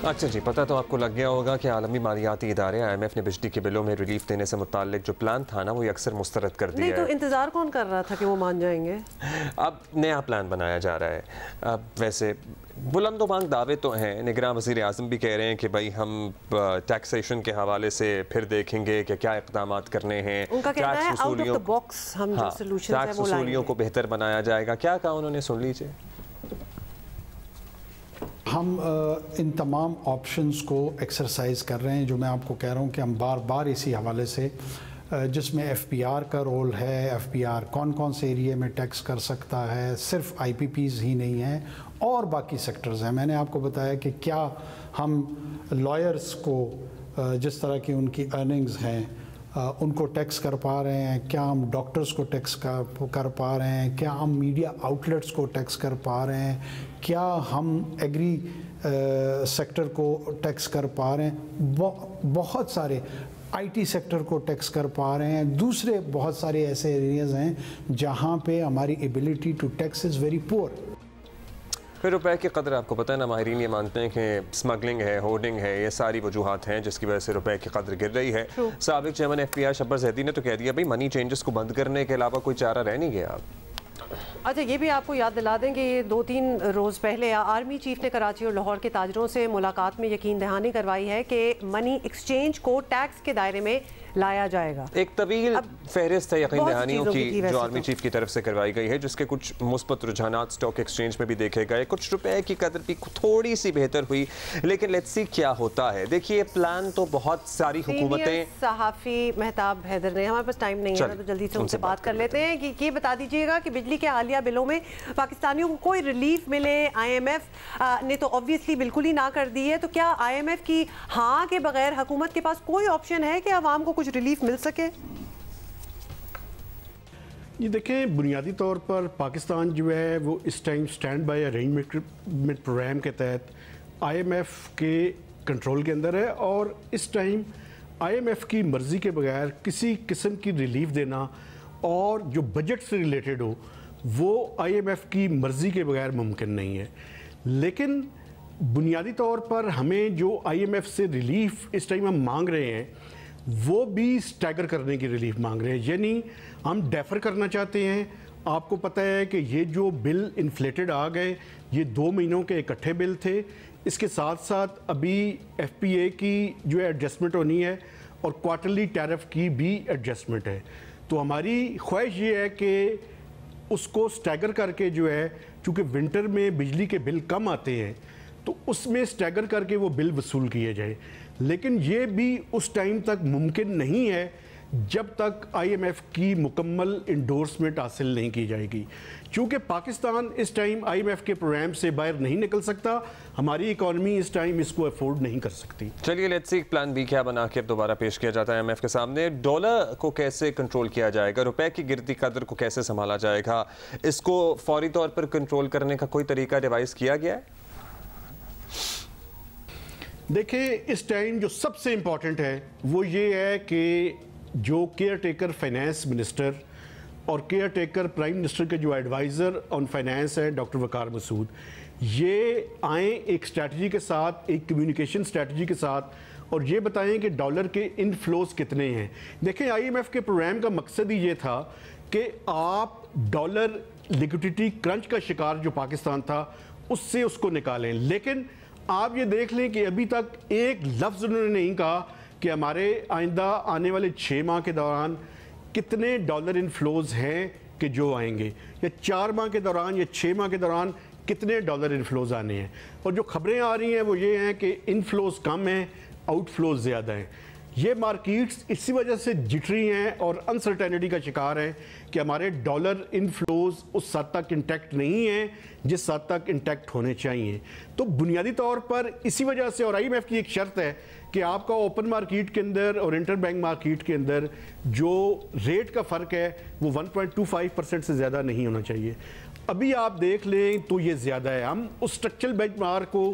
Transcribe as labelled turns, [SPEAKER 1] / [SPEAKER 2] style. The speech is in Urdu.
[SPEAKER 1] اچھا جی، پتہ تو آپ کو لگ گیا ہوگا کہ عالمی مالیاتی ادارے IMF نے بجلی کے بلوں میں ریلیف دینے سے متعلق جو پلان تھا نا وہ اکثر مسترد کر دیا ہے۔
[SPEAKER 2] نہیں تو انتظار کون کر رہا تھا کہ وہ مان جائیں گے؟
[SPEAKER 1] اب نیا پلان بنایا جا رہا ہے۔ اب ویسے بلند و بانگ دعوے تو ہیں، نگراں وزیر اعظم بھی کہہ رہے ہیں کہ بھائی ہم ٹیکسیشن کے حوالے سے پھر دیکھیں گے کہ کیا اقدامات کرنے ہیں،
[SPEAKER 2] ان کا کہنا ہے آؤٹ آف دا باکس ہم جو سلوشنز ہیں
[SPEAKER 1] ٹیکس
[SPEAKER 2] وہ لائیں
[SPEAKER 1] وصولیوں
[SPEAKER 2] گے۔
[SPEAKER 1] کو بہتر بنایا جائے گا۔ کیا کہا انہوں نے، سن لیجیے۔
[SPEAKER 3] ہم ان تمام آپشنز کو ایکسرسائز کر رہے ہیں، جو میں آپ کو کہہ رہا ہوں کہ ہم بار بار اسی حوالے سے، جس میں ایف پی آر کا رول ہے، ایف پی آر کون کون سے ایریے میں ٹیکس کر سکتا ہے، صرف آئی پی پیز ہی نہیں ہیں اور باقی سیکٹرز ہیں۔ میں نے آپ کو بتایا کہ کیا ہم لائرز کو جس طرح کی ان کی ارننگز ہیں ان کو ٹیکس کر پا رہے ہیں، کیا ہم ڈاکٹرز کو ٹیکس کر پا رہے ہیں، کیا ہم میڈیا آؤٹلیٹس کو ٹیکس کر پا رہے ہیں، کیا ہم ایگری سیکٹر کو ٹیکس کر پا رہے ہیں، بہت سارے آئی ٹی سیکٹر کو ٹیکس کر پا رہے ہیں، دوسرے بہت سارے ایسے ایریاز ہیں جہاں پہ ہماری ability to tax is very poor.
[SPEAKER 1] پھر روپے کی قدر آپ کو پتہ ہے نا، ماہرین یہ مانتے ہیں کہ سمگلنگ ہے، ہورڈنگ ہے، یہ ساری وجوہات ہیں جس کی وجہ سے روپے کی قدر گر رہی ہے۔ سابق چیئرمین ایف پی آئی شبر زیدی نے تو کہہ دیا بھائی منی چینجز کو بند کرنے کے علاوہ کوئی چارہ رہ نہیں گیا۔
[SPEAKER 2] اچھا یہ بھی آپ کو یاد دلا دیں کہ یہ 2-3 روز پہلے آرمی چیف نے کراچی اور لاہور کے تاجروں سے ملاقات میں یقین دہانی کروائی ہے کہ منی ایکسچینج کو ٹیکس کے دائرے میں لایا جائے گا۔
[SPEAKER 1] ایک طویل فہرست ہے یقین دہانیوں کی جو آرمی چیف کی طرف سے کروائی گئی ہے، جس کے کچھ مثبت رجحانات سٹاک ایکسچینج میں بھی دیکھے گئے، کچھ روپے کی قدر بھی تھوڑی سی بہتر ہوئی، لیکن لیٹس سی کیا ہوتا ہے۔ دیکھیے پلان تو بہت ساری حکومتیں،
[SPEAKER 2] سینئر صحافی مہتاب حیدر نے، ہمارے پاس ٹائم نہیں ہے تو جلدی سے ان سے بات کر لیتے ہیں کہ یہ بتا دیجئے گا کہ بجلی کے حالیہ بلوں میں پاکستانیوں کو کوئی ریلیف ملے، آئی ایم ایف نے تو obviously بالکل ہی نہ کر دی ہے، تو کیا آئی ایم ایف کی ہاں کے بغیر حکومت کے پاس کوئی آپشن ہے کہ عوام کو کچھ ریلیف مل سکے؟
[SPEAKER 4] یہ دیکھیں، بنیادی طور پر پاکستان جو ہے وہ اس time stand by arrangement program کے تحت آئی ایم ایف کے کنٹرول کے اندر ہے، اور اس ٹائم آئی ایم ایف کی مرضی کے بغیر کسی قسم کی ریلیف دینا اور جو بجٹ سے ریلیٹڈ ہو وہ آئی ایم ایف کی مرضی کے بغیر ممکن نہیں ہے۔ لیکن بنیادی طور پر ہمیں جو آئی ایم ایف سے ریلیف اس ٹائم ہم مانگ رہے ہیں وہ بھی سٹیگر کرنے کی ریلیف مانگ رہے ہیں، یعنی ہم ڈیفر کرنا چاہتے ہیں۔ آپ کو پتہ ہے کہ یہ جو بل انفلیٹڈ آ گئے، یہ 2 مہینوں کے اکٹھے بل تھے، اس کے ساتھ ساتھ ابھی ایف پی اے کی جو ہے ایڈجسٹمنٹ ہونی ہے اور کوارٹرلی ٹیرف کی بھی ایڈجسٹمنٹ ہے۔ تو ہماری خواہش یہ ہے کہ اس کو سٹیگر کر کے جو ہے، چونکہ ونٹر میں بجلی کے بل کم آتے ہیں تو اس میں سٹیگر کر کے وہ بل وصول کیے جائے، لیکن یہ بھی اس ٹائم تک ممکن نہیں ہے جب تک آئی ایم ایف کی مکمل انڈورسمنٹ حاصل نہیں کی جائے گی، چونکہ پاکستان اس ٹائم آئی ایم ایف کے پروگرام سے باہر نہیں نکل سکتا، ہماری اکانومی اس ٹائم اس کو افورڈ نہیں کر سکتی۔
[SPEAKER 1] چلیے لیٹس سی پلان بی کیا بنا کے اب دوبارہ پیش کیا جاتا ہے ایم ایف کے سامنے۔ ڈالر کو کیسے کنٹرول کیا جائے گا، روپے کی گرتی قدر کو کیسے سنبھالا جائے گا، اس کو فوری طور پر کنٹرول کرنے کا کوئی طریقہ ڈیوائز کیا گیا ہے؟
[SPEAKER 4] دیکھیں، اس ٹائم جو سب سے امپورٹنٹ ہے وہ یہ ہے کہ جو کیئر ٹیکر فائنانس منسٹر اور کیئر ٹیکر پرائم منسٹر کے جو ایڈوائزر آن فائنانس ہیں ڈاکٹر وقار مسعود، یہ آئیں ایک اسٹریٹجی کے ساتھ، ایک کمیونیکیشن اسٹریٹجی کے ساتھ، اور یہ بتائیں کہ ڈالر کے انفلوز کتنے ہیں۔ دیکھیں، آئی ایم ایف کے پروگرام کا مقصد ہی یہ تھا کہ آپ ڈالر لیکوڈیٹی کرنچ کا شکار جو پاکستان تھا اس سے اس کو نکالیں، لیکن آپ یہ دیکھ لیں کہ ابھی تک ایک لفظ انہوں نے نہیں کہا کہ ہمارے آئندہ آنے والے 6 ماہ کے دوران کتنے ڈالر انفلوز ہیں کہ جو آئیں گے، یا 4 ماہ کے دوران یا 6 ماہ کے دوران کتنے ڈالر انفلوز آنے ہیں۔ اور جو خبریں آ رہی ہیں وہ یہ ہیں کہ انفلوز کم ہیں، آؤٹ فلوز زیادہ ہیں۔ یہ مارکیٹس اسی وجہ سے جٹری ہیں اور انسرٹینٹی کا شکار ہیں کہ ہمارے ڈالر انفلوز اس حد تک انٹیکٹ نہیں ہیں جس حد تک انٹیکٹ ہونے چاہیے۔ تو بنیادی طور پر اسی وجہ سے، اور آئی ایم ایف کی ایک شرط ہے کہ آپ کا اوپن مارکیٹ کے اندر اور انٹر بینک مارکیٹ کے اندر جو ریٹ کا فرق ہے وہ 1.25% سے زیادہ نہیں ہونا چاہیے۔ ابھی آپ دیکھ لیں تو یہ زیادہ ہے۔ ہم اس اسٹرکچرل بینچ مارک کو